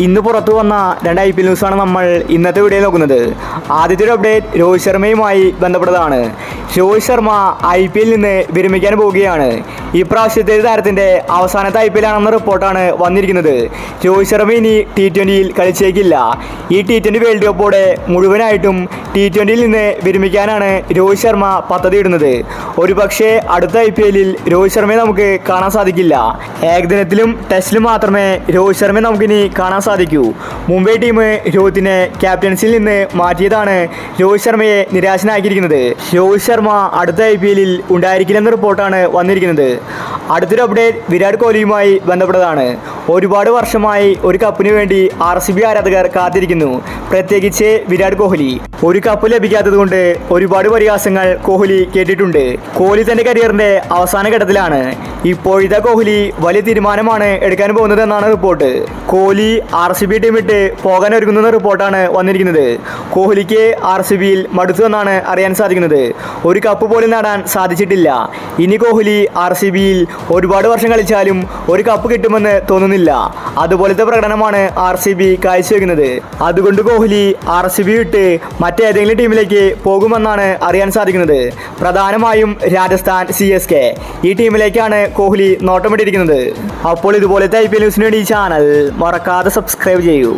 ഇന്ന് പുറത്തു വന്ന രണ്ട് IPL ന്യൂസാണ് നമ്മൾ ഇന്നത്തെ വീഡിയോയിൽ നോക്കുന്നത്. ആദ്യത്തെ ഒരു അപ്ഡേറ്റ് രോഹിത് ശർമ്മയുമായി ബന്ധപ്പെട്ടതാണ്. രോഹിത് ശർമ്മ IPL നിന്ന് വിരമിക്കാൻ പോവുകയാണ്. ഇപ്രാവശ്യത്തെ താരത്തിൻ്റെ അവസാനത്തെ IPL ആണെന്ന റിപ്പോർട്ടാണ് വന്നിരിക്കുന്നത്. രോഹിത് ശർമ്മ ഇനി T20യിൽ കളിച്ചേക്കില്ല. ഈ T20 വേൾഡ് കപ്പോടെ മുഴുവനായിട്ടും T20യിൽ നിന്ന് വിരമിക്കാനാണ് രോഹിത് ശർമ്മ പദ്ധതിയിടുന്നത്. ഒരു പക്ഷേ അടുത്ത IPLൽ രോഹിത് ശർമ്മയെ നമുക്ക് കാണാൻ സാധിക്കില്ല. ഏകദിനത്തിലും ടെസ്റ്റിലും മാത്രമേ രോഹിത് ശർമ്മയെ നമുക്കിനി കാണാൻ സാധിക്കൂ. മുംബൈ ടീം രോഹിത്തിനെ ക്യാപ്റ്റൻസിയിൽ നിന്ന് മാറ്റിയതാണ് രോഹിത് ശർമ്മയെ നിരാശനാക്കിയിരിക്കുന്നത്. രോഹിത് ശർമ്മ അടുത്ത IPLൽ ഉണ്ടായിരിക്കില്ലെന്ന റിപ്പോർട്ടാണ് വന്നിരിക്കുന്നത്. അടുത്തൊരു അപ്ഡേറ്റ് വിരാട് കോഹ്ലിയുമായി ബന്ധപ്പെട്ടതാണ്. ഒരുപാട് വർഷമായി ഒരു കപ്പിന് വേണ്ടി RCB ആരാധകർ കാത്തിരിക്കുന്നു. പ്രത്യേകിച്ച് വിരാട് കോഹ്ലി. ഒരു കപ്പ് ലഭിക്കാത്തത് കൊണ്ട് ഒരുപാട് പരിഹാസങ്ങൾ കോഹ്ലി കേട്ടിട്ടുണ്ട്. കോഹ്ലി തൻ്റെ കരിയറിൻ്റെ അവസാന ഘട്ടത്തിലാണ്. ഇപ്പോഴത്തെ കോഹ്ലി വലിയ തീരുമാനമാണ് എടുക്കാൻ പോകുന്നത് എന്നാണ് റിപ്പോർട്ട്. കോഹ്ലി RCB ടീം വിട്ട് പോകാൻ ഒരുങ്ങുന്ന റിപ്പോർട്ടാണ് വന്നിരിക്കുന്നത്. കോഹ്ലിക്ക് RCBയിൽ മടുത്തു എന്നാണ് അറിയാൻ സാധിക്കുന്നത്. ഒരു കപ്പ് പോലും നേടാൻ സാധിച്ചിട്ടില്ല. ഇനി കോഹ്ലി RCBയിൽ ഒരുപാട് വർഷം കളിച്ചാലും ഒരു കപ്പ് കിട്ടുമെന്ന് തോന്നുന്നില്ല. അതുപോലത്തെ പ്രകടനമാണ് RCB കാഴ്ചവെക്കുന്നത്. അതുകൊണ്ട് കോഹ്ലി RCB വിട്ട് മറ്റേതെങ്കിലും ടീമിലേക്ക് പോകുമെന്നാണ് അറിയാൻ സാധിക്കുന്നത്. പ്രധാനമായും രാജസ്ഥാൻ CSK ഈ ടീമിലേക്കാണ് കോഹ്ലി നോട്ടമിട്ടിരിക്കുന്നത്. അപ്പോൾ ഇതുപോലത്തെ IPL ന്യൂസിന് വേണ്ടി ഈ ചാനൽ മറക്കാതെ സബ്സ്ക്രൈബ് ചെയ്യൂ.